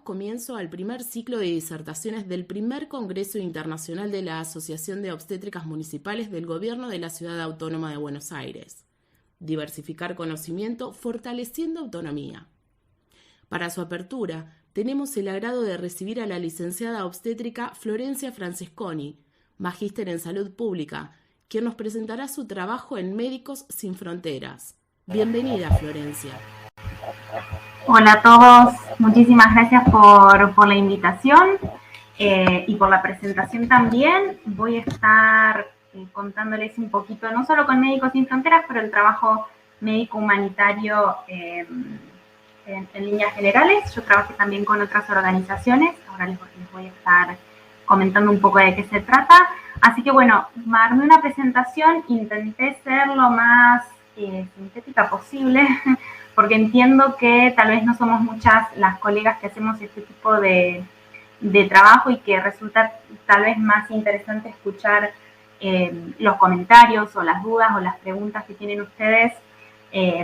comienzo al primer ciclo de disertaciones del primer Congreso Internacional de la Asociación de Obstétricas Municipales del Gobierno de la Ciudad Autónoma de Buenos Aires. Diversificar conocimiento, fortaleciendo autonomía. Para su apertura, tenemos el agrado de recibir a la licenciada obstétrica Florencia Francesconi, magíster en Salud Pública, quien nos presentará su trabajo en Médicos Sin Fronteras. Bienvenida, Florencia. Hola a todos, muchísimas gracias por la invitación y por la presentación también. Voy a estar contándoles un poquito, no solo con Médicos Sin Fronteras, pero el trabajo médico humanitario en líneas generales. Yo trabajé también con otras organizaciones, ahora les voy a estar comentando un poco de qué se trata. Así que bueno, armé una presentación, intenté ser lo más sintética posible, porque entiendo que tal vez no somos muchas las colegas que hacemos este tipo de trabajo y que resulta tal vez más interesante escuchar los comentarios o las dudas o las preguntas que tienen ustedes,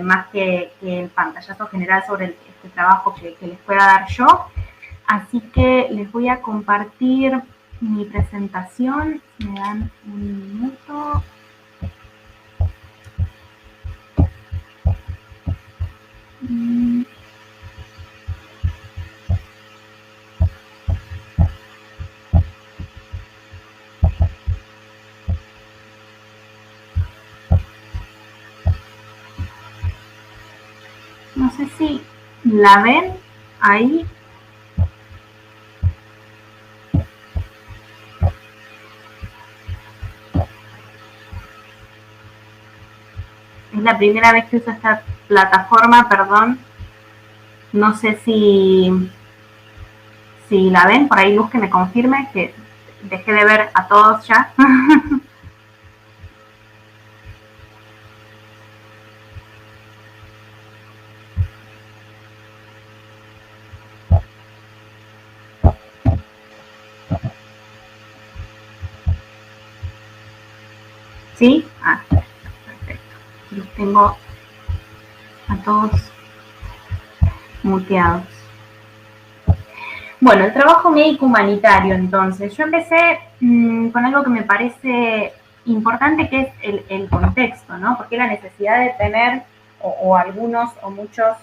más que el pantallazo general sobre este trabajo que les pueda dar yo. Así que les voy a compartir mi presentación. Me dan un minuto. No sé si la ven ahí. Es la primera vez que uso esta plataforma, perdón. No sé si la ven, por ahí Luz que me confirme, que dejé de ver a todos ya. ¿Sí? Perfecto. Los tengo a todos muteados. Bueno, el trabajo médico humanitario, entonces. Yo empecé con algo que me parece importante, que es el contexto, ¿no? Porque la necesidad de tener, o algunos o muchos,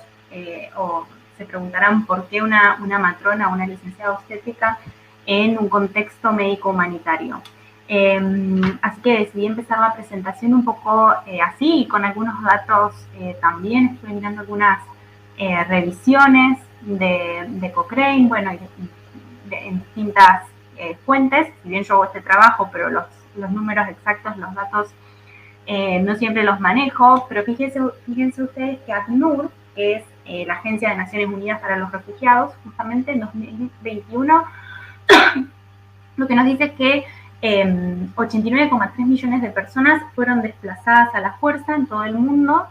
o se preguntarán por qué una matrona, una licenciada obstétrica en un contexto médico humanitario. Así que decidí empezar la presentación un poco así, con algunos datos también. Estuve mirando algunas revisiones de Cochrane, bueno, en distintas fuentes. Si bien yo hago este trabajo, pero los números exactos, los datos, no siempre los manejo, pero fíjense ustedes que ACNUR, que es la Agencia de Naciones Unidas para los Refugiados, justamente en 2021, lo que nos dice es que 89,3 millones de personas fueron desplazadas a la fuerza en todo el mundo.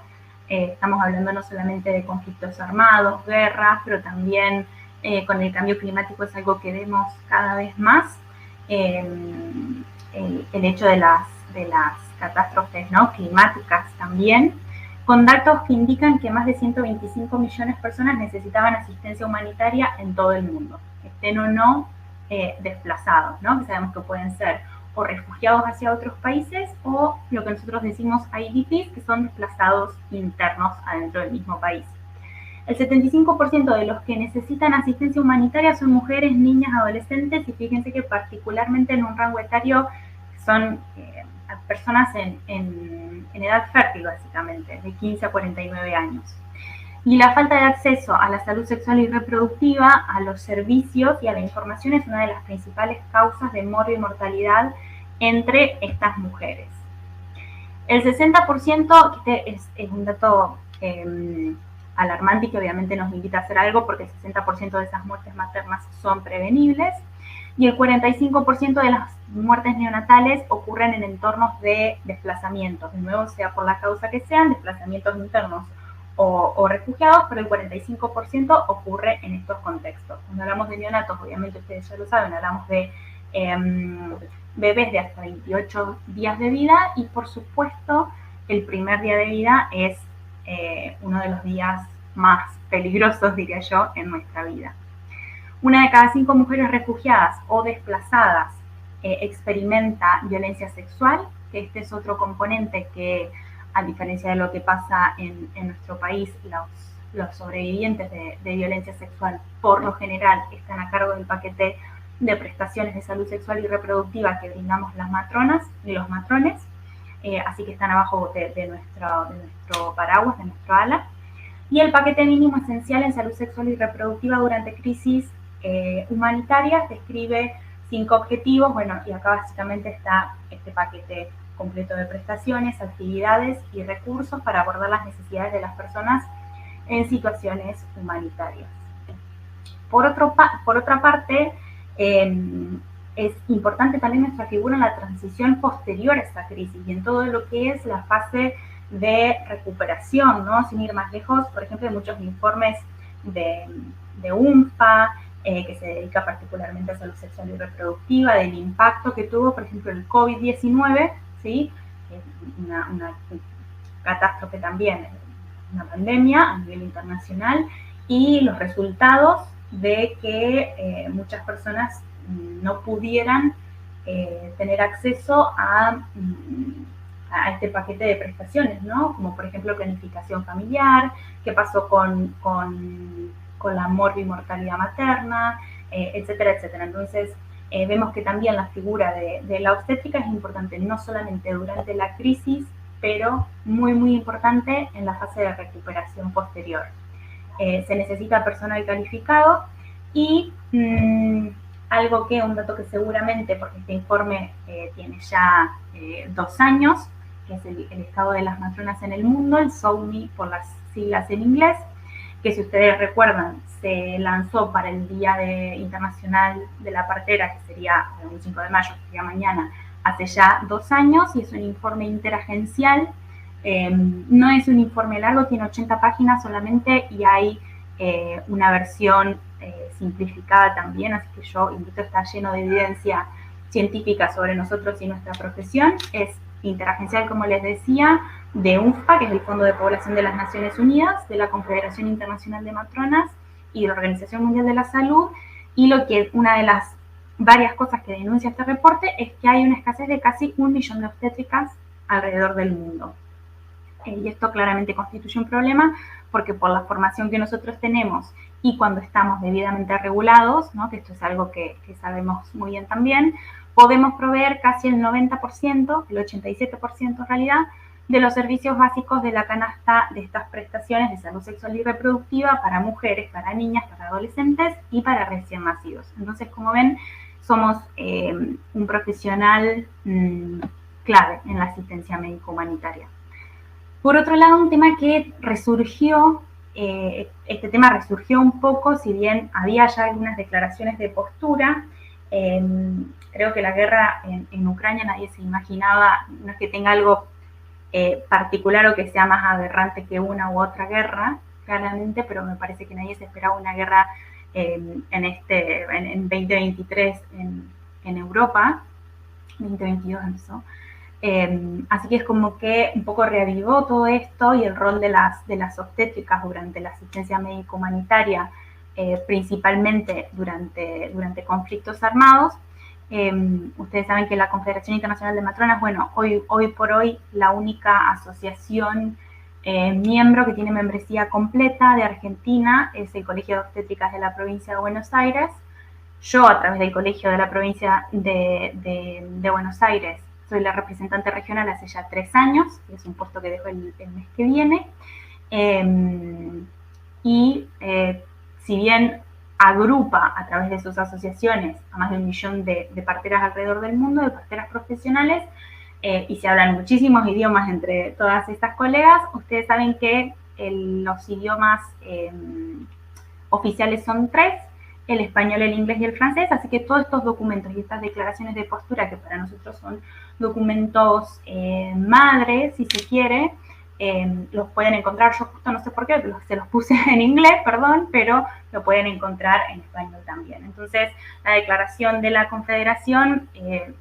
Estamos hablando no solamente de conflictos armados, guerras, pero también con el cambio climático es algo que vemos cada vez más. El hecho de las catástrofes, ¿no?, climáticas también, con datos que indican que más de 125 millones de personas necesitaban asistencia humanitaria en todo el mundo, estén o no desplazados, ¿no? Que sabemos que pueden ser o refugiados hacia otros países o lo que nosotros decimos IDPs, que son desplazados internos adentro del mismo país. El 75% de los que necesitan asistencia humanitaria son mujeres, niñas, adolescentes, y fíjense que particularmente en un rango etario son personas en edad fértil, básicamente, de 15 a 49 años. Y la falta de acceso a la salud sexual y reproductiva, a los servicios y a la información es una de las principales causas de muerte y mortalidad entre estas mujeres. El 60%, este es un dato alarmante y que obviamente nos invita a hacer algo, porque el 60% de esas muertes maternas son prevenibles, y el 45% de las muertes neonatales ocurren en entornos de desplazamientos, de nuevo, sea por la causa que sean, desplazamientos internos o refugiados, pero el 45% ocurre en estos contextos. Cuando hablamos de neonatos, obviamente ustedes ya lo saben, hablamos de bebés de hasta 28 días de vida, y por supuesto el primer día de vida es uno de los días más peligrosos, diría yo, en nuestra vida. Una de cada 5 mujeres refugiadas o desplazadas experimenta violencia sexual, que este es otro componente que, a diferencia de lo que pasa en nuestro país, los sobrevivientes de violencia sexual por lo general están a cargo del paquete de prestaciones de salud sexual y reproductiva que brindamos las matronas y los matrones, así que están abajo de nuestro paraguas, de nuestro ala. Y el paquete mínimo esencial en salud sexual y reproductiva durante crisis humanitarias describe 5 objetivos, bueno, y acá básicamente está este paquete completo de prestaciones, actividades y recursos para abordar las necesidades de las personas en situaciones humanitarias. Por otra parte, es importante también nuestra figura en la transición posterior a esta crisis y en todo lo que es la fase de recuperación, ¿no? Sin ir más lejos, por ejemplo, hay muchos informes de UNFPA, que se dedica particularmente a salud sexual y reproductiva, del impacto que tuvo, por ejemplo, el COVID-19, ¿sí? Una catástrofe también, una pandemia a nivel internacional, y los resultados de que muchas personas no pudieran tener acceso a este paquete de prestaciones, ¿no? Como por ejemplo planificación familiar, qué pasó con la morbimortalidad materna, etcétera, etcétera. Entonces, vemos que también la figura de la obstétrica es importante, no solamente durante la crisis, pero muy, muy importante en la fase de recuperación posterior. Se necesita personal calificado y un dato que seguramente, porque este informe tiene ya 2 años, que es el estado de las matronas en el mundo, el SOWMI por las siglas en inglés, que si ustedes recuerdan, se lanzó para el Día Internacional de la Partera, que sería el 5 de mayo, que sería mañana, hace ya 2 años, y es un informe interagencial. No es un informe largo, tiene 80 páginas solamente, y hay una versión simplificada también, así que yo invito a estar lleno de evidencia científica sobre nosotros y nuestra profesión. Es interagencial, como les decía, de UNFPA, que es el Fondo de Población de las Naciones Unidas, de la Confederación Internacional de Matronas y de la Organización Mundial de la Salud, y una de las varias cosas que denuncia este reporte es que hay una escasez de casi 1 millón de obstétricas alrededor del mundo. Y esto claramente constituye un problema porque por la formación que nosotros tenemos y cuando estamos debidamente regulados, ¿no? Que esto es algo que sabemos muy bien también, podemos proveer casi el 90%, el 87% en realidad, de los servicios básicos de la canasta de estas prestaciones de salud sexual y reproductiva para mujeres, para niñas, para adolescentes y para recién nacidos. Entonces, como ven, somos un profesional clave en la asistencia médico-humanitaria. Por otro lado, un tema que resurgió, este tema resurgió un poco, si bien había ya algunas declaraciones de postura. Creo que la guerra en Ucrania nadie se imaginaba, no es que tenga algo particular o que sea más aberrante que una u otra guerra, claramente, pero me parece que nadie se esperaba una guerra en 2023 en Europa. 2022 empezó. Así que es como que un poco reavivó todo esto y el rol de las obstétricas durante la asistencia médico-humanitaria, principalmente durante conflictos armados. Ustedes saben que la Confederación Internacional de Matronas, bueno, hoy por hoy la única asociación miembro que tiene membresía completa de Argentina es el Colegio de Obstétricas de la provincia de Buenos Aires. Yo, a través del Colegio de la provincia de Buenos Aires, soy la representante regional hace ya 3 años, que es un puesto que dejo el mes que viene. Si bien agrupa a través de sus asociaciones a más de 1 millón de parteras alrededor del mundo, de parteras profesionales, y se hablan muchísimos idiomas entre todas estas colegas, ustedes saben que los idiomas oficiales son 3, el español, el inglés y el francés, así que todos estos documentos y estas declaraciones de postura, que para nosotros son documentos madre, si se quiere, los pueden encontrar. Yo justo no sé por qué, se los puse en inglés, perdón, pero lo pueden encontrar en español también. Entonces, la declaración de la Confederación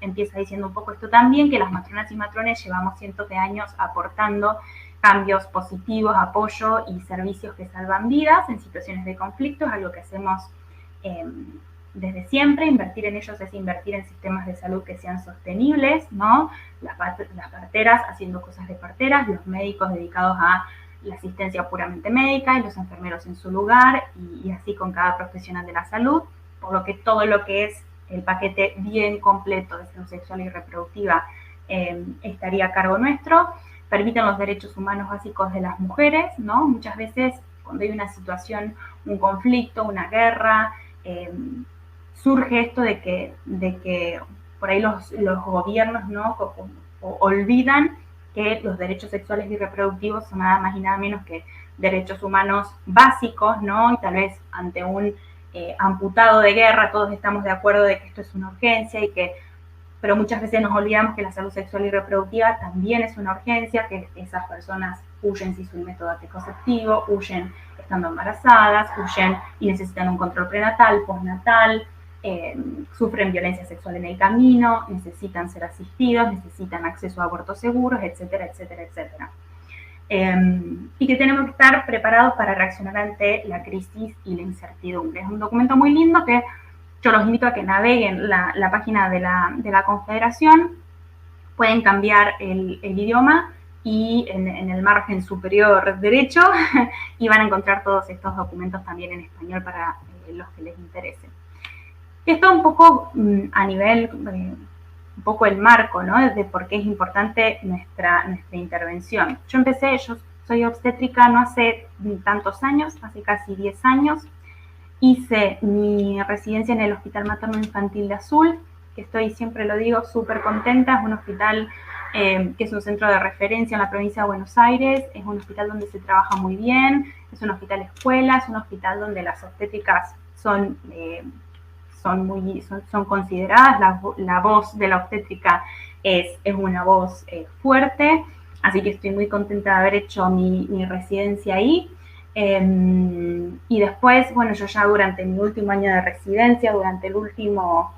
empieza diciendo un poco esto también, que las matronas y matrones llevamos cientos de años aportando cambios positivos, apoyo y servicios que salvan vidas en situaciones de conflicto, es algo que hacemos desde siempre. Invertir en ellos es invertir en sistemas de salud que sean sostenibles, ¿no? Las parteras haciendo cosas de parteras, los médicos dedicados a la asistencia puramente médica y los enfermeros en su lugar, y así con cada profesional de la salud, por lo que todo lo que es el paquete bien completo de salud sexual y reproductiva estaría a cargo nuestro. Permiten los derechos humanos básicos de las mujeres, ¿no? Muchas veces cuando hay una situación, un conflicto, una guerra, surge esto de que por ahí los gobiernos, ¿no? olvidan que los derechos sexuales y reproductivos son nada más y nada menos que derechos humanos básicos, ¿no? Y tal vez ante un amputado de guerra todos estamos de acuerdo de que esto es una urgencia pero muchas veces nos olvidamos que la salud sexual y reproductiva también es una urgencia, que esas personas huyen sin su método anticonceptivo, huyen estando embarazadas, huyen y necesitan un control prenatal, postnatal, sufren violencia sexual en el camino, necesitan ser asistidos, necesitan acceso a abortos seguros, etcétera, etcétera, etcétera. Y que tenemos que estar preparados para reaccionar ante la crisis y la incertidumbre. Es un documento muy lindo que yo los invito a que naveguen la página de la Confederación, pueden cambiar el idioma y en el margen superior derecho y van a encontrar todos estos documentos también en español para los que les interese. Esto un poco a nivel, un poco el marco, ¿no? De por qué es importante nuestra intervención. Yo soy obstétrica no hace tantos años, hace casi 10 años. Hice mi residencia en el Hospital Materno Infantil de Azul, que estoy, siempre lo digo, súper contenta. Es un hospital que es un centro de referencia en la provincia de Buenos Aires. Es un hospital donde se trabaja muy bien. Es un hospital escuela, es un hospital donde las obstétricas son consideradas. La voz de la obstétrica es una voz fuerte. Así que estoy muy contenta de haber hecho mi residencia ahí. Y después, bueno, yo ya durante mi último año de residencia, durante los últimos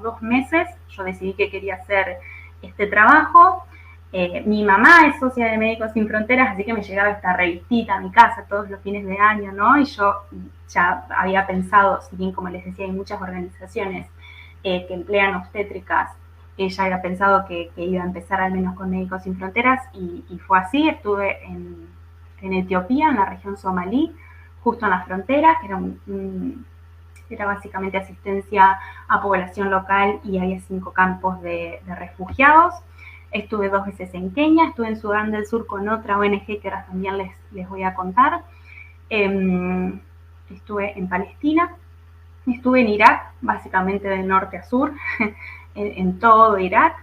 2 meses, yo decidí que quería hacer este trabajo. Mi mamá es socia de Médicos Sin Fronteras, así que me llegaba esta revistita a mi casa todos los fines de año, ¿no? Y yo ya había pensado, si bien como les decía, hay muchas organizaciones que emplean obstétricas, ya había pensado que iba a empezar al menos con Médicos Sin Fronteras, y fue así. Estuve en Etiopía, en la región somalí, justo en la frontera, que era básicamente asistencia a población local, y había 5 campos de refugiados. Estuve 2 veces en Kenia, estuve en Sudán del Sur con otra ONG que ahora también les voy a contar. Estuve en Palestina, estuve en Irak, básicamente del norte a sur, en todo Irak.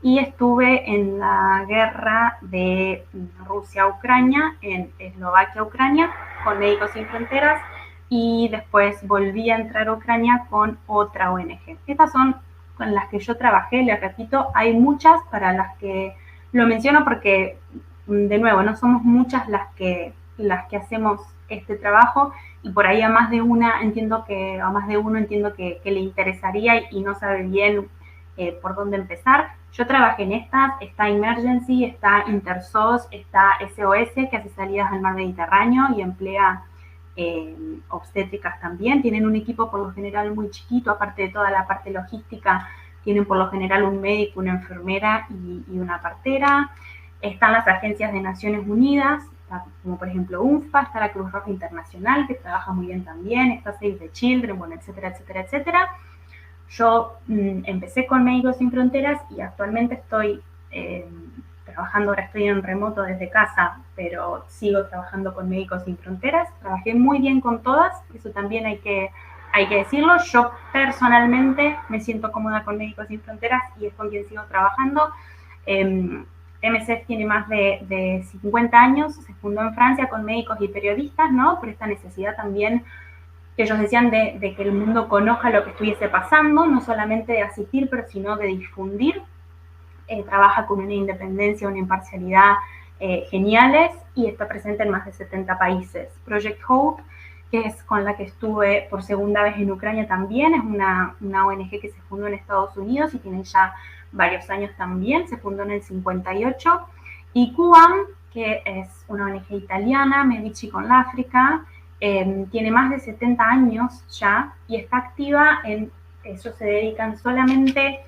Y estuve en la guerra de Rusia-Ucrania, en Eslovaquia-Ucrania, con Médicos Sin Fronteras, y después volví a entrar a Ucrania con otra ONG. Estas son con las que yo trabajé, les repito, hay muchas para las que lo menciono porque, de nuevo, no somos muchas las que hacemos este trabajo, y por ahí a más de uno entiendo que le interesaría y no sabe bien por dónde empezar. Yo trabajé en estas, está Emergency, está Intersos, está SOS, que hace salidas al mar Mediterráneo y emplea obstétricas también. Tienen un equipo por lo general muy chiquito, aparte de toda la parte logística, tienen por lo general un médico, una enfermera y una partera. Están las agencias de Naciones Unidas, como por ejemplo UNFPA, está la Cruz Roja Internacional, que trabaja muy bien también, está Save the Children, bueno, etcétera, etcétera, etcétera. Yo empecé con Médicos Sin Fronteras y actualmente estoy trabajando, ahora estoy en remoto desde casa, pero sigo trabajando con Médicos Sin Fronteras. Trabajé muy bien con todas, eso también hay que decirlo. Yo personalmente me siento cómoda con Médicos Sin Fronteras y es con quien sigo trabajando. MSF tiene más de 50 años, se fundó en Francia con médicos y periodistas, ¿no? Por esta necesidad también que ellos decían de que el mundo conozca lo que estuviese pasando, no solamente de asistir, pero sino de difundir. Trabaja con una independencia, una imparcialidad geniales, y está presente en más de 70 países. Project Hope, que es con la que estuve por segunda vez en Ucrania también, es una ONG que se fundó en Estados Unidos y tiene ya varios años también, se fundó en el 58. Y QAM, que es una ONG italiana, Medici con l'África, tiene más de 70 años ya y está activa ellos se dedican solamente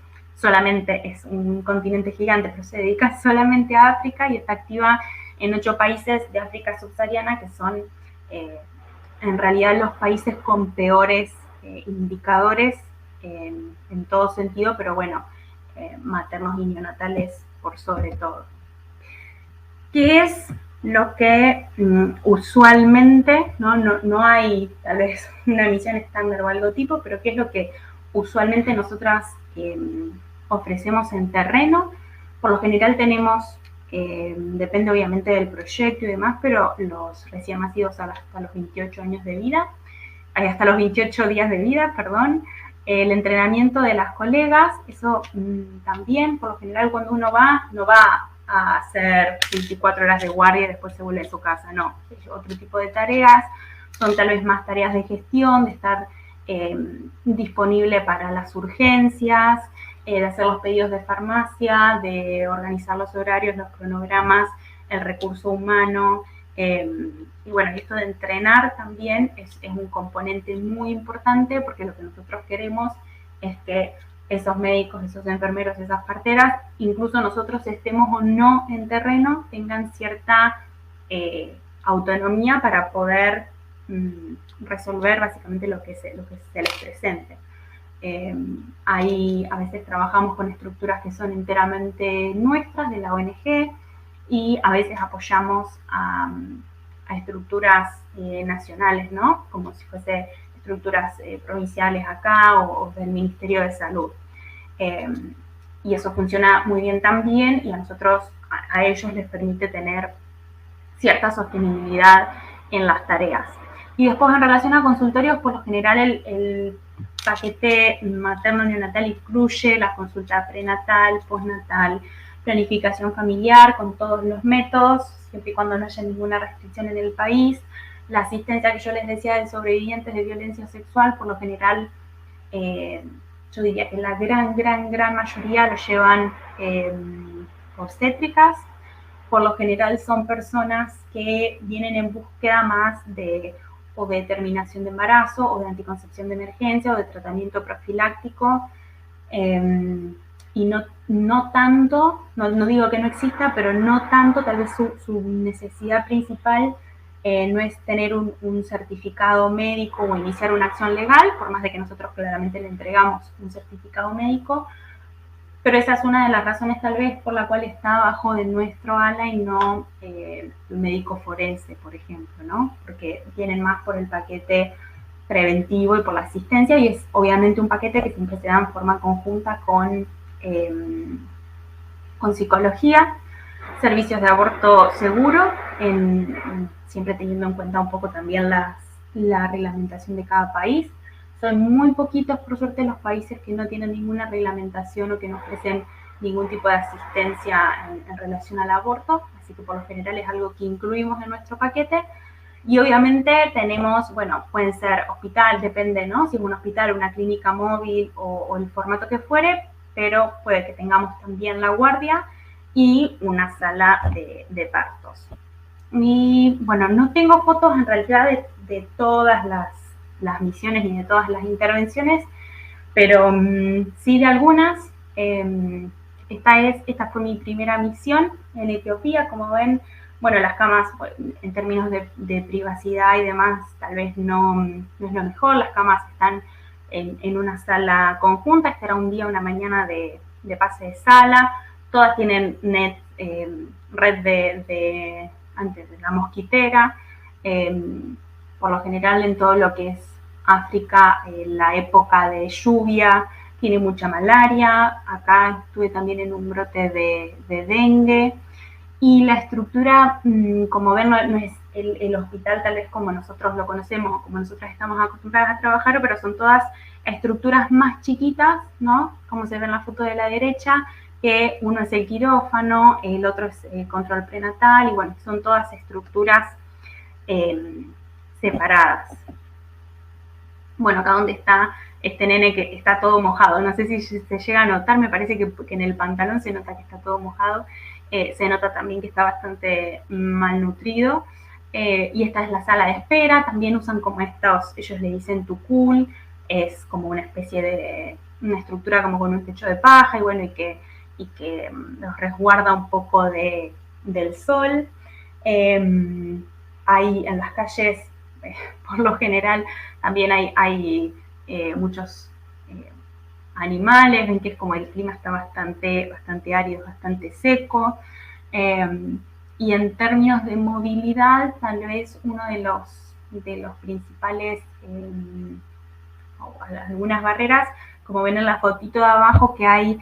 es un continente gigante, pero se dedica solamente a África y está activa en 8 países de África subsahariana que son en realidad los países con peores indicadores en todo sentido, pero bueno, maternos y neonatales por sobre todo. ¿Qué es lo que usualmente, no hay tal vez una misión estándar o algo tipo, pero qué es lo que usualmente nosotras ofrecemos en terreno? Por lo general tenemos, depende obviamente del proyecto y demás, pero los recién nacidos hasta los 28 años de vida, hasta los 28 días de vida, perdón, el entrenamiento de las colegas, eso también, por lo general cuando uno va, no va a hacer 24 horas de guardia y después se vuelve a su casa, no, es otro tipo de tareas, son tal vez más tareas de gestión, de estar disponible para las urgencias, de hacer los pedidos de farmacia, de organizar los horarios, los cronogramas, el recurso humano, y bueno, esto de entrenar también es un componente muy importante porque lo que nosotros queremos es que esos médicos, esos enfermeros, esas parteras, incluso nosotros estemos o no en terreno, tengan cierta autonomía para poder resolver básicamente lo que se les presente. Ahí a veces trabajamos con estructuras que son enteramente nuestras, de la ONG, y a veces apoyamos a estructuras nacionales, ¿no? Como si fuese estructuras provinciales acá o del Ministerio de Salud. Y eso funciona muy bien también y a nosotros, a ellos les permite tener cierta sostenibilidad en las tareas. Y después en relación a consultorios, por lo general el paquete materno-neonatal incluye la consulta prenatal, postnatal, planificación familiar con todos los métodos, siempre y cuando no haya ninguna restricción en el país. La asistencia que yo les decía de sobrevivientes de violencia sexual, por lo general, yo diría que la gran mayoría lo llevan obstétricas. Por lo general son personas que vienen en búsqueda más de terminación de embarazo o de anticoncepción de emergencia o de tratamiento profiláctico. Y no tanto, no digo que no exista, pero no tanto, tal vez su necesidad principal no es tener un certificado médico o iniciar una acción legal, por más de que nosotros claramente le entregamos un certificado médico, pero esa es una de las razones tal vez por la cual está bajo de nuestro ala y no el médico forense, por ejemplo, ¿no? Porque tienen más por el paquete preventivo y por la asistencia, y es obviamente un paquete que siempre se da en forma conjunta con psicología, servicios de aborto seguro, siempre teniendo en cuenta un poco también la reglamentación de cada país. Son muy poquitos, por suerte, los países que no tienen ninguna reglamentación o que no ofrecen ningún tipo de asistencia en relación al aborto, así que por lo general es algo que incluimos en nuestro paquete. Y obviamente tenemos, bueno, pueden ser hospital, depende, ¿no? Si es un hospital, una clínica móvil o el formato que fuere, pero puede que tengamos también la guardia y una sala de partos. Y bueno, no tengo fotos en realidad de todas las misiones ni de todas las intervenciones, pero sí de algunas. Esta fue mi primera misión en Etiopía. Como ven, bueno, las camas en términos de privacidad y demás tal vez no es lo mejor. Las camas están en una sala conjunta. Este era un día, una mañana de pase de sala. Todas tienen red de la mosquitera. Por lo general en todo lo que es África, la época de lluvia, tiene mucha malaria. Acá estuve también en un brote de dengue. Y la estructura, como ven, no es el hospital tal vez como nosotros lo conocemos, como nosotras estamos acostumbradas a trabajar, pero son todas estructuras más chiquitas, ¿no? Como se ve en la foto de la derecha, que uno es el quirófano, el otro es el control prenatal, y bueno, son todas estructuras separadas. Bueno, acá donde está este nene que está todo mojado, no sé si se llega a notar, me parece que en el pantalón se nota que está todo mojado, se nota también que está bastante malnutrido. y esta es la sala de espera. También usan como estos, ellos le dicen tukul, es como una especie de, una estructura como con un techo de paja, y bueno, y que los resguarda un poco del sol. Hay en las calles, por lo general, también hay muchos animales, ven que es como el clima está bastante árido, bastante seco. Y en términos de movilidad, tal vez uno de los principales, algunas barreras, como ven en la fotito de abajo, que hay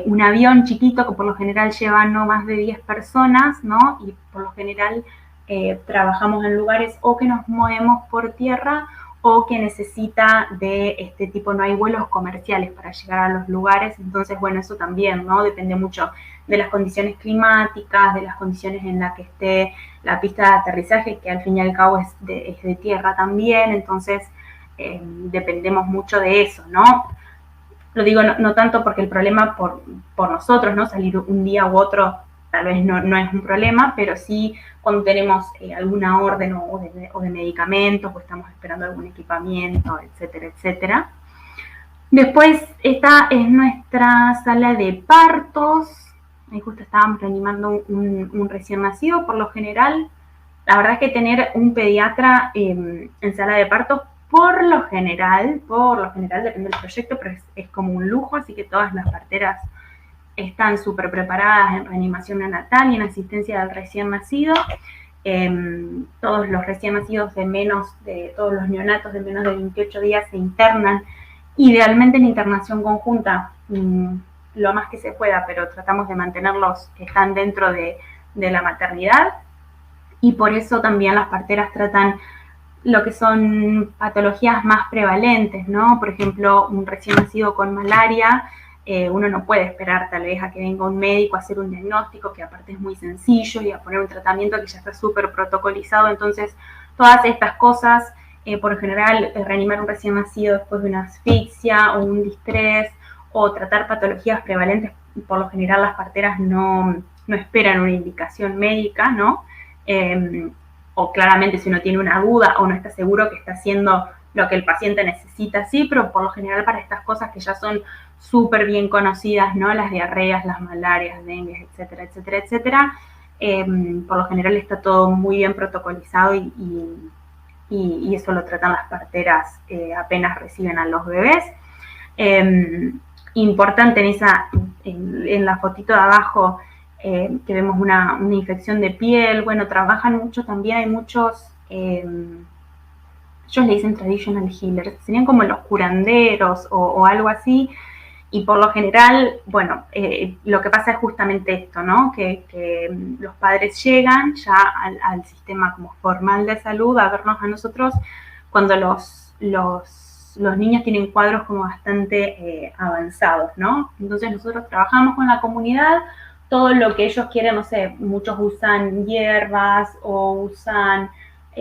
un avión chiquito que por lo general lleva no más de 10 personas, ¿no? Y por lo general trabajamos en lugares o que nos movemos por tierra o que necesita de este tipo, no hay vuelos comerciales para llegar a los lugares. Entonces, bueno, eso también, ¿no? Depende mucho de las condiciones climáticas, de las condiciones en las que esté la pista de aterrizaje, que al fin y al cabo es de tierra también. Entonces, dependemos mucho de eso, ¿no? Lo digo no tanto porque el problema por nosotros, ¿no? Salir un día u otro tal vez no es un problema, pero sí cuando tenemos alguna orden o de medicamentos o estamos esperando algún equipamiento, etcétera, etcétera. Después esta es nuestra sala de partos. Ahí justo estábamos reanimando un recién nacido. Por lo general, la verdad es que tener un pediatra en sala de partos, por lo general, depende del proyecto, pero es como un lujo, así que todas las parteras están súper preparadas en reanimación neonatal y en asistencia del recién nacido. Todos los recién nacidos todos los neonatos de menos de 28 días se internan, idealmente en internación conjunta, lo más que se pueda, pero tratamos de mantenerlos que están dentro de la maternidad, y por eso también las parteras tratan lo que son patologías más prevalentes, ¿no? Por ejemplo, un recién nacido con malaria, uno no puede esperar tal vez a que venga un médico a hacer un diagnóstico, que aparte es muy sencillo, y a poner un tratamiento que ya está súper protocolizado. Entonces, todas estas cosas, por lo general, reanimar un recién nacido después de una asfixia o un distrés, o tratar patologías prevalentes, por lo general las parteras no esperan una indicación médica, ¿no? O claramente si uno tiene una duda o no está seguro que está haciendo lo que el paciente necesita, sí, pero por lo general para estas cosas que ya son súper bien conocidas, ¿no? Las diarreas, las malarias, dengue, etcétera, etcétera, etcétera, por lo general está todo muy bien protocolizado y eso lo tratan las parteras apenas reciben a los bebés. Importante en la fotito de abajo, que vemos una infección de piel. Bueno, trabajan mucho también, hay muchos, ellos le dicen traditional healers, serían como los curanderos o algo así, y por lo general, bueno, lo que pasa es justamente esto, ¿no? Que los padres llegan ya al sistema como formal de salud a vernos a nosotros cuando los niños tienen cuadros como bastante avanzados, ¿no? Entonces nosotros trabajamos con la comunidad, todo lo que ellos quieren, no sé, muchos usan hierbas o usan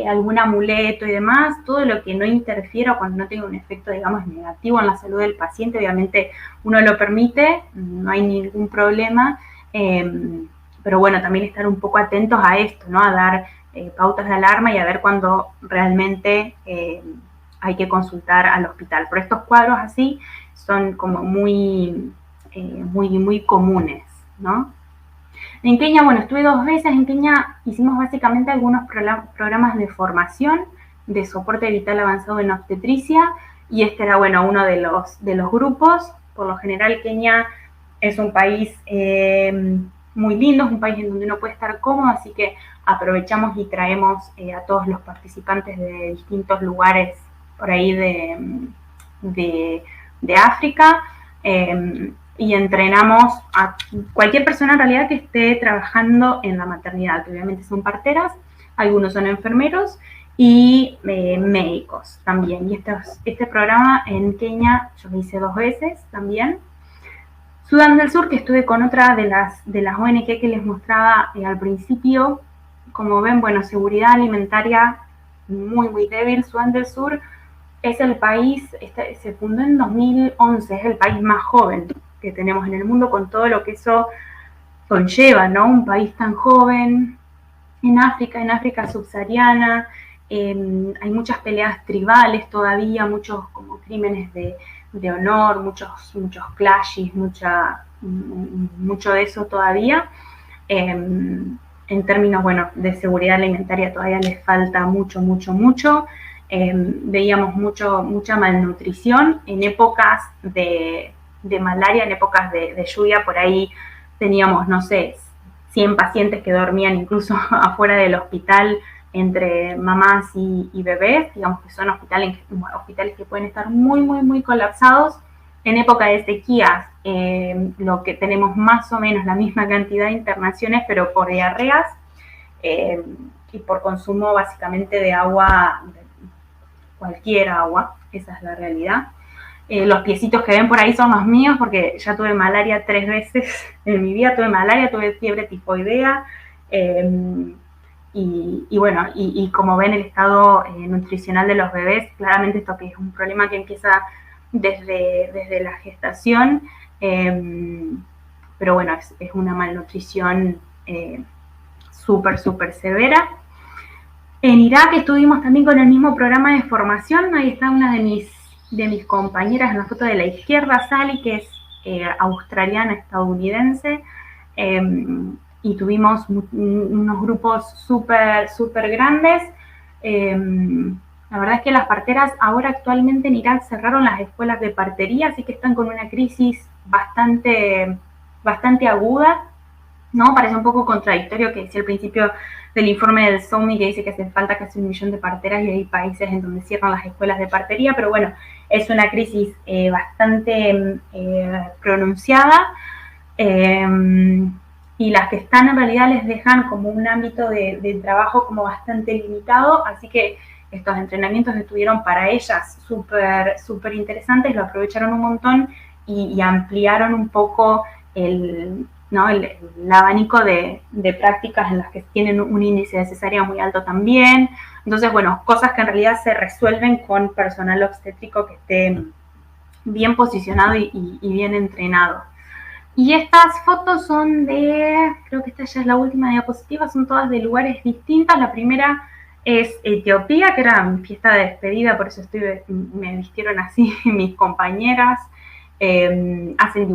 algún amuleto y demás, todo lo que no interfiera cuando no tenga un efecto, digamos, negativo en la salud del paciente, obviamente uno lo permite, no hay ningún problema, pero bueno, también estar un poco atentos a esto, ¿no? A dar pautas de alarma y a ver cuando realmente hay que consultar al hospital. Pero estos cuadros así son como muy comunes, ¿no? En Kenia, bueno, estuve 2 veces. En Kenia hicimos básicamente algunos programas de formación de soporte vital avanzado en obstetricia, y este era, bueno, uno de los grupos. Por lo general, Kenia es un país muy lindo, es un país en donde uno puede estar cómodo, así que aprovechamos y traemos a todos los participantes de distintos lugares por ahí de África, y entrenamos a cualquier persona en realidad que esté trabajando en la maternidad, que obviamente son parteras, algunos son enfermeros y médicos también. Y este programa en Kenia yo lo hice 2 veces también. Sudán del Sur, que estuve con otra de las ONG que les mostraba al principio, como ven, bueno, seguridad alimentaria muy débil. Sudán del Sur es el país, se fundó en 2011, es el país más joven que tenemos en el mundo, con todo lo que eso conlleva, ¿no? Un país tan joven, en África subsahariana. Hay muchas peleas tribales todavía, muchos como crímenes de honor, muchos clashes, mucho de eso todavía. En términos, bueno, de seguridad alimentaria todavía les falta mucho. Veíamos mucha malnutrición en épocas de malaria, en épocas de lluvia. Por ahí teníamos, no sé, 100 pacientes que dormían incluso afuera del hospital entre mamás y bebés. Digamos que son hospitales que pueden estar muy colapsados. En época de sequías, lo que tenemos más o menos la misma cantidad de internaciones, pero por diarreas y por consumo básicamente de agua, cualquier agua, esa es la realidad. Los piecitos que ven por ahí son los míos porque ya tuve malaria 3 veces en mi vida. Tuve fiebre tifoidea, y bueno, y como ven el estado nutricional de los bebés, claramente esto que es un problema que empieza desde la gestación, pero bueno, es una malnutrición súper severa. En Irak estuvimos también con el mismo programa de formación. Ahí está una de mis compañeras en la foto de la izquierda, Sally, que es australiana, estadounidense, y tuvimos unos grupos súper grandes. La verdad es que las parteras ahora actualmente en Irak cerraron las escuelas de partería, así que están con una crisis bastante aguda, ¿no? Parece un poco contradictorio que decía al principio del informe del SOMI que dice que hace falta casi 1 millón de parteras y hay países en donde cierran las escuelas de partería, pero bueno, es una crisis bastante pronunciada, y las que están en realidad les dejan como un ámbito de trabajo como bastante limitado, así que estos entrenamientos estuvieron para ellas súper interesantes, lo aprovecharon un montón y ampliaron un poco el abanico de prácticas en las que tienen un índice de cesárea muy alto también. Entonces, bueno, cosas que en realidad se resuelven con personal obstétrico que esté bien posicionado y bien entrenado. Y estas fotos son creo que esta ya es la última diapositiva, son todas de lugares distintos. La primera es Etiopía, que era mi fiesta de despedida, por eso me vistieron así mis compañeras. Hacen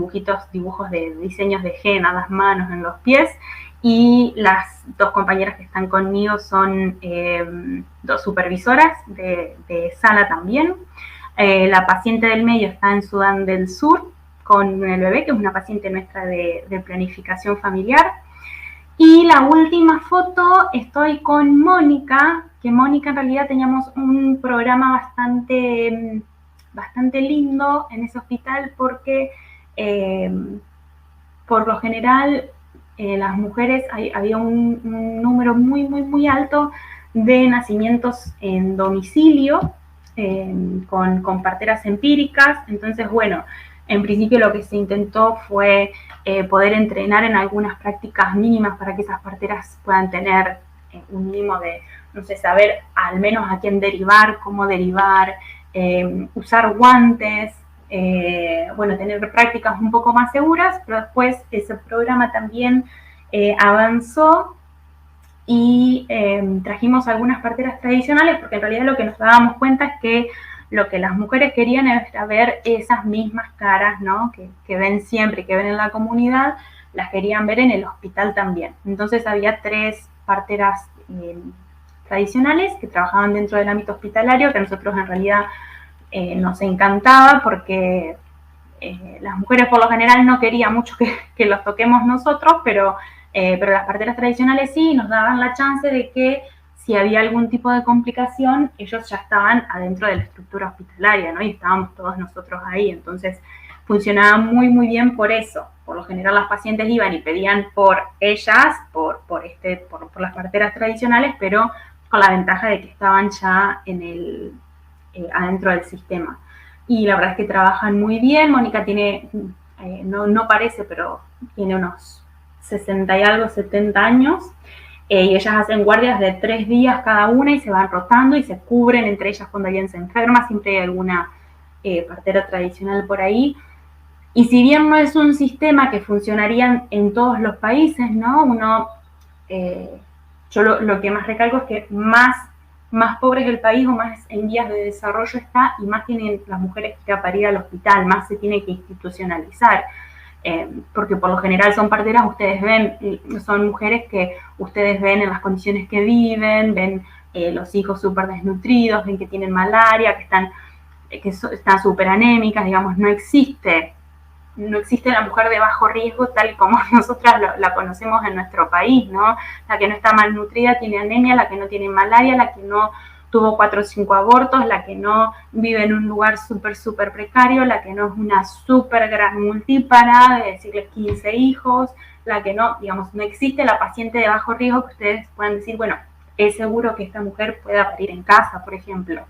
dibujos de diseños de henna, las manos, en los pies, y las 2 compañeras que están conmigo son 2 supervisoras de sala también. La paciente del medio está en Sudán del Sur con el bebé, que es una paciente nuestra de planificación familiar. Y la última foto, estoy con Mónica, que Mónica en realidad teníamos un programa bastante lindo en ese hospital porque por lo general las mujeres, había un número muy alto de nacimientos en domicilio, con parteras empíricas. Entonces, bueno, en principio lo que se intentó fue poder entrenar en algunas prácticas mínimas para que esas parteras puedan tener un mínimo de, no sé, saber al menos a quién derivar, cómo derivar, usar guantes, bueno, tener prácticas un poco más seguras. Pero después ese programa también avanzó y trajimos algunas parteras tradicionales, porque en realidad lo que nos dábamos cuenta es que lo que las mujeres querían era ver esas mismas caras, ¿no? que ven siempre, que ven en la comunidad, las querían ver en el hospital también. Entonces había 3 parteras tradicionales que trabajaban dentro del ámbito hospitalario, que a nosotros en realidad nos encantaba porque las mujeres por lo general no querían mucho que los toquemos nosotros, pero las parteras tradicionales sí, nos daban la chance de que si había algún tipo de complicación, ellos ya estaban adentro de la estructura hospitalaria, ¿no? Y estábamos todos nosotros ahí. Entonces funcionaba muy bien por eso. Por lo general las pacientes iban y pedían por ellas, por las parteras tradicionales, pero con la ventaja de que estaban ya adentro del sistema. Y la verdad es que trabajan muy bien. Mónica tiene, no parece, pero tiene unos 60 y algo, 70 años. Y ellas hacen guardias de 3 días cada una y se van rotando y se cubren entre ellas cuando alguien se enferma. Siempre hay alguna partera tradicional por ahí. Y si bien no es un sistema que funcionaría en todos los países, ¿no? Uno yo lo que más recalco es que más pobre que el país o más en vías de desarrollo está y más tienen las mujeres que parir al hospital, más se tiene que institucionalizar. Porque por lo general son parteras, ustedes ven, son mujeres que ustedes ven en las condiciones que viven, ven los hijos súper desnutridos, ven que tienen malaria, que están súper anémicas, digamos, no existe la mujer de bajo riesgo tal como nosotras la conocemos en nuestro país, ¿no? La que no está malnutrida tiene anemia, la que no tiene malaria, la que no tuvo 4 o 5 abortos, la que no vive en un lugar súper precario, la que no es una súper gran multípara, de decirles 15 hijos, la que no, digamos, no existe la paciente de bajo riesgo que ustedes puedan decir, bueno, es seguro que esta mujer pueda parir en casa, por ejemplo.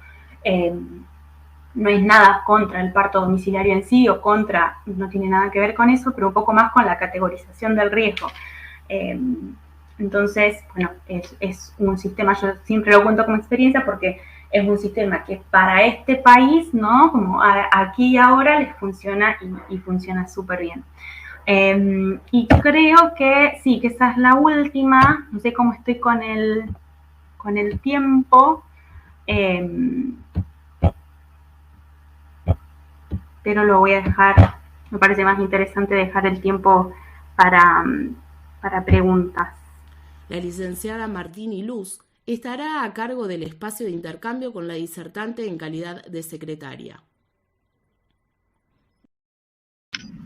No es nada contra el parto domiciliario en sí o contra, no tiene nada que ver con eso, pero un poco más con la categorización del riesgo. Entonces, bueno, es un sistema, yo siempre lo cuento como experiencia porque es un sistema que para este país, ¿no? Como aquí y ahora les funciona y funciona súper bien. Y creo que sí, que esa es la última, no sé cómo estoy con el tiempo. Pero lo voy a dejar, me parece más interesante dejar el tiempo para, para preguntas. La licenciada Martini Luz estará a cargo del espacio de intercambio con la disertante en calidad de secretaria.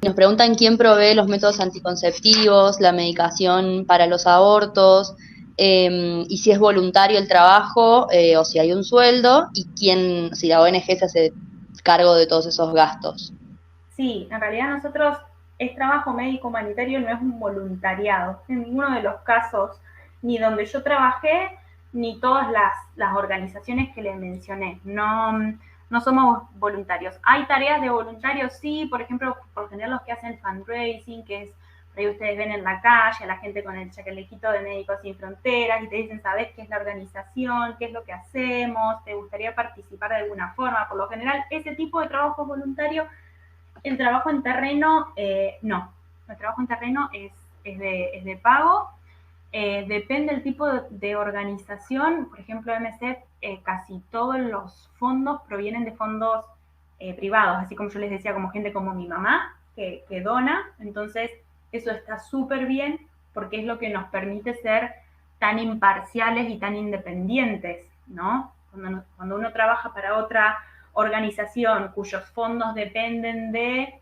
Nos preguntan quién provee los métodos anticonceptivos, la medicación para los abortos, y si es voluntario el trabajo o si hay un sueldo, y si la ONG se hace cargo de todos esos gastos. Sí, en realidad nosotros es trabajo médico humanitario, no es un voluntariado. En ninguno de los casos, ni donde yo trabajé, ni todas las organizaciones que les mencioné. No somos voluntarios. Hay tareas de voluntarios, sí, por ejemplo, por general los que hacen fundraising, que es, ahí ustedes ven en la calle a la gente con el chalequito de Médicos Sin Fronteras y te dicen, ¿sabes qué es la organización? ¿Qué es lo que hacemos? ¿Te gustaría participar de alguna forma? Por lo general, ese tipo de trabajo voluntario. El trabajo en terreno, no. El trabajo en terreno es de pago. Depende del tipo de organización. Por ejemplo, MSF, casi todos los fondos provienen de fondos privados, así como yo les decía, como gente como mi mamá, que dona. Entonces, eso está súper bien porque es lo que nos permite ser tan imparciales y tan independientes, ¿no? Cuando uno trabaja para otra organización cuyos fondos dependen de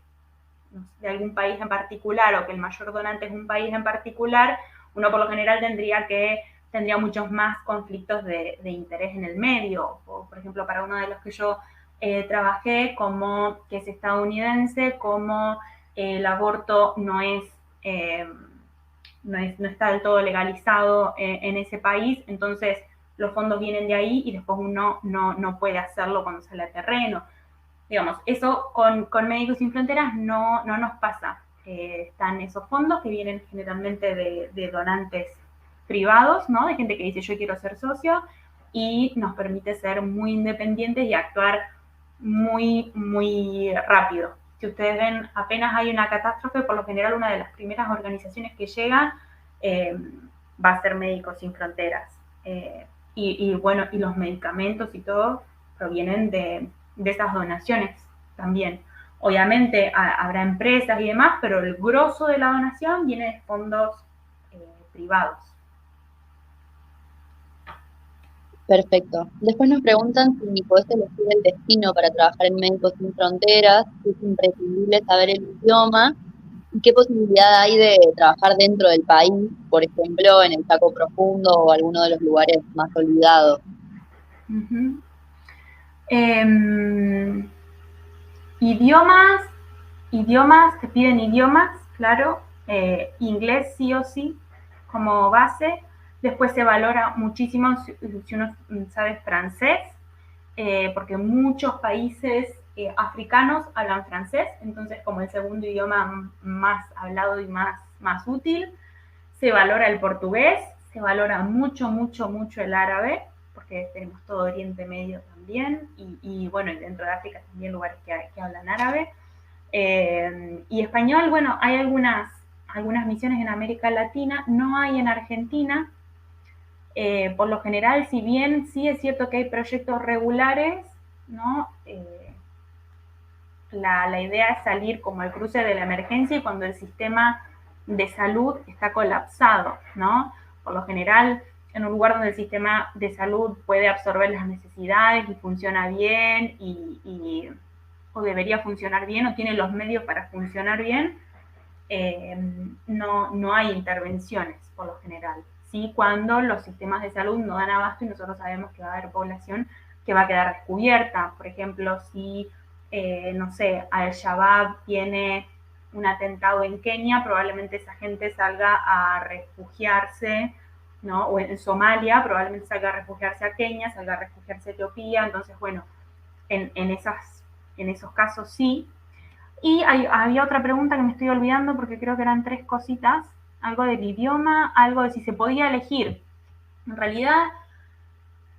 algún país en particular o que el mayor donante es un país en particular, uno por lo general tendría muchos más conflictos de interés en el medio. O, por ejemplo, para uno de los que yo trabajé, que es estadounidense, como el aborto no está del todo legalizado en ese país, entonces los fondos vienen de ahí y después uno no puede hacerlo cuando sale a terreno. Digamos, eso con Médicos Sin Fronteras no nos pasa. Están esos fondos que vienen generalmente de donantes privados, ¿no? De gente que dice yo quiero ser socio y nos permite ser muy independientes y actuar muy rápido. Si ustedes ven, apenas hay una catástrofe, por lo general una de las primeras organizaciones que llega va a ser Médicos Sin Fronteras. Y bueno, y los medicamentos y todo provienen de esas donaciones también. Obviamente habrá empresas y demás, pero el grosso de la donación viene de fondos privados. Perfecto. Después nos preguntan si podés elegir el destino para trabajar en Médicos Sin Fronteras, si es imprescindible saber el idioma, y qué posibilidad hay de trabajar dentro del país, por ejemplo, en el Chaco Profundo o alguno de los lugares más olvidados. Uh-huh. Idiomas, te piden idiomas, claro, inglés sí o sí como base. Después se valora muchísimo si uno sabe francés, porque muchos países africanos hablan francés, entonces como el segundo idioma más hablado y más útil. Se valora el portugués, se valora mucho el árabe, porque tenemos todo Oriente Medio también, y bueno, y dentro de África también lugares que hablan árabe. Y español, bueno, hay algunas misiones en América Latina, no hay en Argentina, Por lo general, si bien sí es cierto que hay proyectos regulares, ¿no? La idea es salir como al cruce de la emergencia y cuando el sistema de salud está colapsado, ¿no? Por lo general, en un lugar donde el sistema de salud puede absorber las necesidades y funciona bien o debería funcionar bien o tiene los medios para funcionar bien, no hay intervenciones por lo general. Sí, cuando los sistemas de salud no dan abasto y nosotros sabemos que va a haber población que va a quedar descubierta. Por ejemplo, si, no sé, Al-Shabaab tiene un atentado en Kenia, probablemente esa gente salga a refugiarse, ¿no? O en Somalia, probablemente salga a refugiarse a Kenia, salga a refugiarse a Etiopía. Entonces, bueno, en esos casos sí. Y había otra pregunta que me estoy olvidando porque creo que eran 3 cositas. Algo del idioma, algo de si se podía elegir. En realidad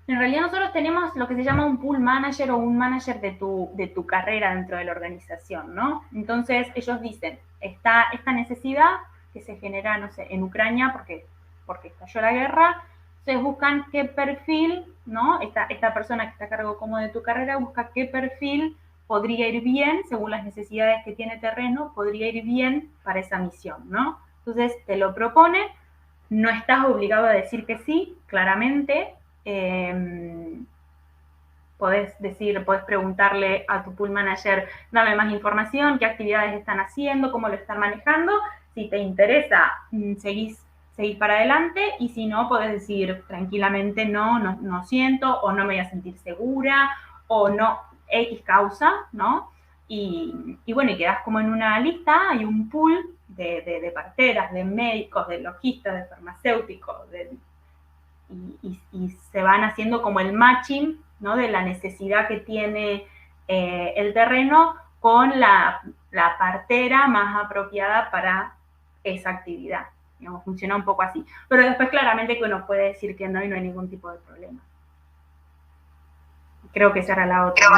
nosotros tenemos lo que se llama un pool manager o un manager de tu carrera dentro de la organización, ¿no? Entonces ellos dicen, está esta necesidad que se genera, no sé, en Ucrania porque estalló la guerra, entonces buscan qué perfil, ¿no? Esta persona que está a cargo como de tu carrera busca qué perfil podría ir bien, según las necesidades que tiene terreno, podría ir bien para esa misión, ¿no? Entonces te lo propone, no estás obligado a decir que sí, claramente. Podés preguntarle a tu pool manager, dame más información, qué actividades están haciendo, cómo lo están manejando. Si te interesa, seguís para adelante, y si no, podés decir tranquilamente no siento, o no me voy a sentir segura, o no, X causa, ¿no? Y bueno, y quedás como en una lista, hay un pool de parteras, de médicos, de logistas, de farmacéuticos, y se van haciendo como el matching, ¿no? De la necesidad que tiene el terreno con la partera más apropiada para esa actividad. Digamos, funciona un poco así. Pero después claramente que uno puede decir que no y no hay ningún tipo de problema. Creo que esa era la otra, ¿no?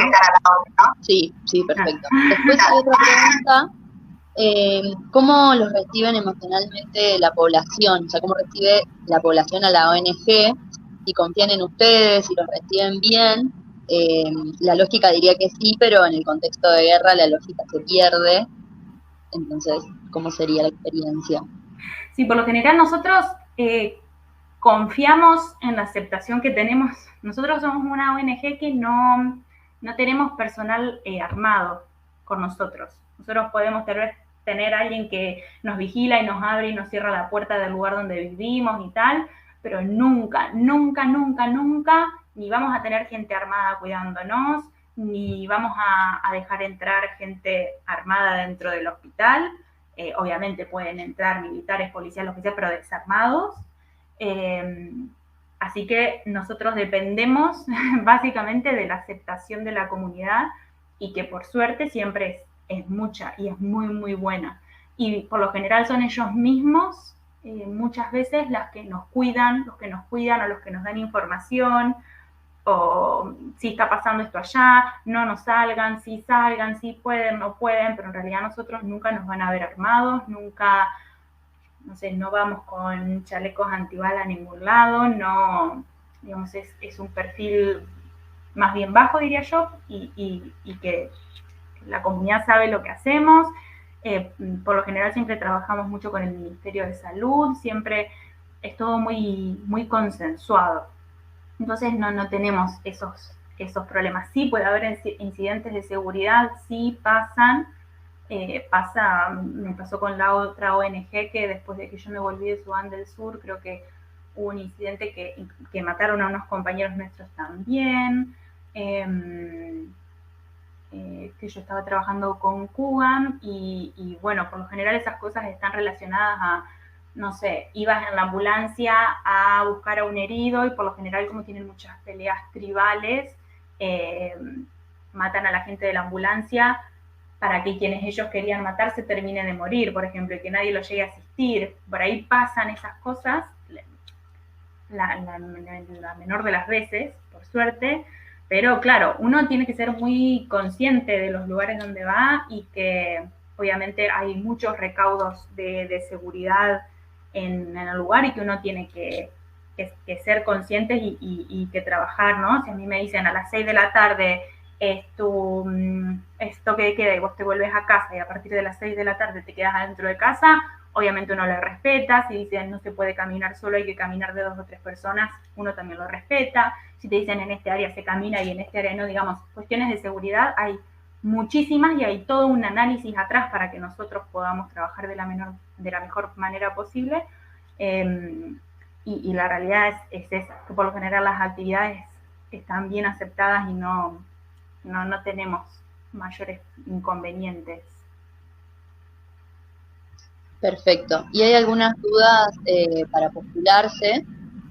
Sí, perfecto. Después hay otra pregunta. ¿Cómo los reciben emocionalmente la población? O sea, ¿cómo recibe la población a la ONG? Si confían en ustedes, si los reciben bien. La lógica diría que sí, pero en el contexto de guerra la lógica se pierde. Entonces, ¿cómo sería la experiencia? Sí, por lo general nosotros confiamos en la aceptación que tenemos. Nosotros somos una ONG que no tenemos personal armado con nosotros. Nosotros podemos tener alguien que nos vigila y nos abre y nos cierra la puerta del lugar donde vivimos y tal, pero nunca, ni vamos a tener gente armada cuidándonos, ni vamos a dejar entrar gente armada dentro del hospital. Obviamente pueden entrar militares, policías, lo que sea, pero desarmados. Así que nosotros dependemos básicamente de la aceptación de la comunidad, y que por suerte siempre es mucha y es muy, muy buena. Y por lo general son ellos mismos muchas veces los que nos cuidan o los que nos dan información, o si está pasando esto allá, no nos salgan, si pueden, no pueden, pero en realidad nosotros nunca nos van a ver armados, nunca, no sé, no vamos con chalecos antibala a ningún lado, no, digamos, es un perfil más bien bajo, diría yo, y que la comunidad sabe lo que hacemos. Por lo general siempre trabajamos mucho con el Ministerio de Salud, siempre es todo muy, muy consensuado. Entonces no tenemos esos problemas. Sí puede haber incidentes de seguridad, sí pasan. Me pasó con la otra ONG que después de que yo me volví de Sudán del Sur, creo que hubo un incidente que mataron a unos compañeros nuestros también. Que yo estaba trabajando con Cuban y bueno, por lo general esas cosas están relacionadas a, no sé, ibas en la ambulancia a buscar a un herido y por lo general, como tienen muchas peleas tribales, matan a la gente de la ambulancia para que quienes ellos querían matar se terminen de morir, por ejemplo, y que nadie los llegue a asistir. Por ahí pasan esas cosas, la menor de las veces, por suerte, pero claro, uno tiene que ser muy consciente de los lugares donde va y que obviamente hay muchos recaudos de seguridad en el lugar y que uno tiene que que ser conscientes y que trabajar, ¿no? Si a mí me dicen a las 6 de la tarde es toque de queda y vos te volvés a casa y a partir de las 6 de la tarde te quedas adentro de casa, obviamente uno lo respeta. Si dicen no se puede caminar solo, hay que caminar de 2 o 3 personas, uno también lo respeta. Si te dicen en este área se camina y en este área no, digamos, cuestiones de seguridad hay muchísimas y hay todo un análisis atrás para que nosotros podamos trabajar de la mejor manera posible. Y la realidad es esa, que por lo general las actividades están bien aceptadas y no tenemos mayores inconvenientes. Perfecto. ¿Y hay algunas dudas para postularse?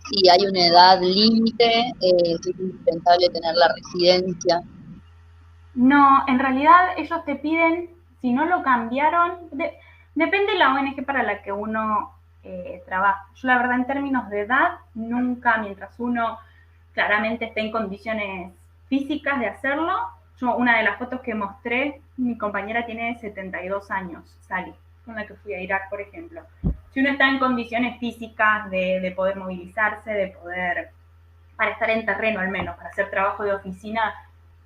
Si hay una edad límite, si es indispensable tener la residencia. No, en realidad ellos te piden, si no lo cambiaron, depende de la ONG para la que uno trabaja. Yo la verdad en términos de edad, nunca, mientras uno claramente esté en condiciones físicas de hacerlo. Yo una de las fotos que mostré, mi compañera tiene 72 años, Sally, con la que fui a Irak, por ejemplo. Si uno está en condiciones físicas de poder movilizarse, de poder, para estar en terreno al menos, para hacer trabajo de oficina,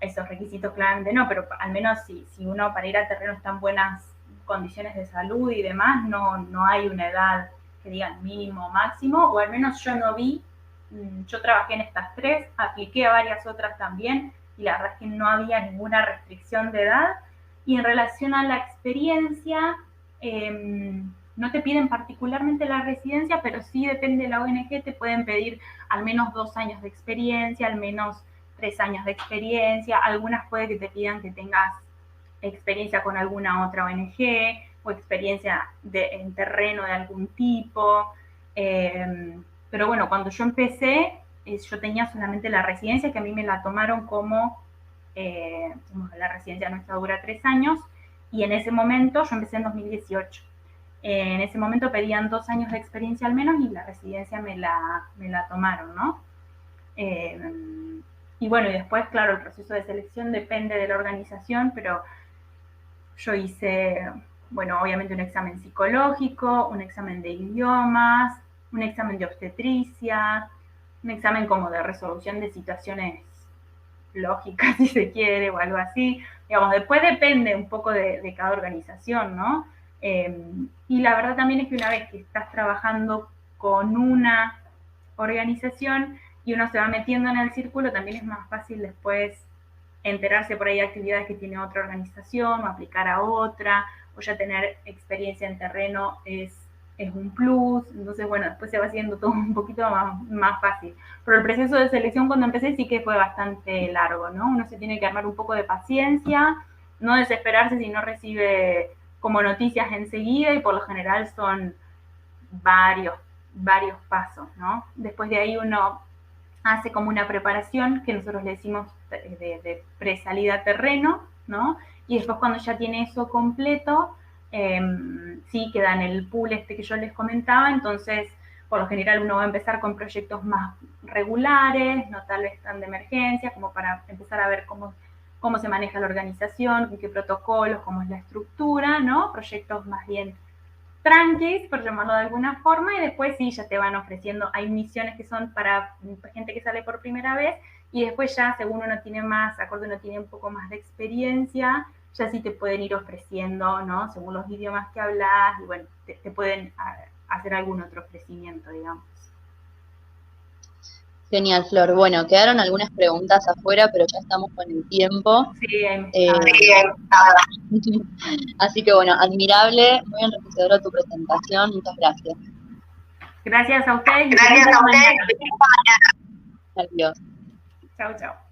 esos requisitos claramente no, pero al menos si uno para ir a terreno está en buenas condiciones de salud y demás, no hay una edad que digan mínimo o máximo, o al menos yo no vi. Yo trabajé en estas 3, apliqué a varias otras también, y la verdad es que no había ninguna restricción de edad. Y en relación a la experiencia, no te piden particularmente la residencia, pero sí depende de la ONG, te pueden pedir al menos 2 años de experiencia, al menos 3 años de experiencia. Algunas puede que te pidan que tengas experiencia con alguna otra ONG o experiencia en terreno de algún tipo. Pero bueno, cuando yo empecé, yo tenía solamente la residencia, que a mí me la tomaron como, la residencia nuestra dura 3 años, y en ese momento, yo empecé en 2018, en ese momento pedían 2 años de experiencia al menos y la residencia me la tomaron, ¿no? Y bueno, y después, claro, el proceso de selección depende de la organización, pero yo hice, bueno, obviamente un examen psicológico, un examen de idiomas, un examen de obstetricia, un examen como de resolución de situaciones lógicas, si se quiere, o algo así. Digamos, después depende un poco de cada organización, ¿no? Y la verdad también es que una vez que estás trabajando con una organización y uno se va metiendo en el círculo, también es más fácil después enterarse por ahí de actividades que tiene otra organización o aplicar a otra, o ya tener experiencia en terreno es un plus. Entonces, bueno, después se va haciendo todo un poquito más fácil. Pero el proceso de selección cuando empecé sí que fue bastante largo, ¿no? Uno se tiene que armar un poco de paciencia, no desesperarse si no recibe como noticias enseguida, y por lo general son varios pasos, ¿no? Después de ahí uno hace como una preparación que nosotros le decimos de presalida a terreno, ¿no? Y después cuando ya tiene eso completo, sí queda en el pool que yo les comentaba. Entonces por lo general uno va a empezar con proyectos más regulares, no tal vez tan de emergencia, como para empezar a ver cómo se maneja la organización, con qué protocolos, cómo es la estructura, ¿no? Proyectos más bien tranquis, por llamarlo de alguna forma, y después sí, ya te van ofreciendo, hay misiones que son para gente que sale por primera vez, y después ya, según uno tiene más, acorde uno tiene un poco más de experiencia, ya sí te pueden ir ofreciendo, ¿no? Según los idiomas que hablas, y bueno, te pueden hacer algún otro ofrecimiento, digamos. Genial, Flor. Bueno, quedaron algunas preguntas afuera, pero ya estamos con el tiempo. Sí, así que bueno, admirable, muy enriquecedora tu presentación. Muchas gracias. Gracias a ustedes. Gracias a ustedes. Adiós. Chao, chao.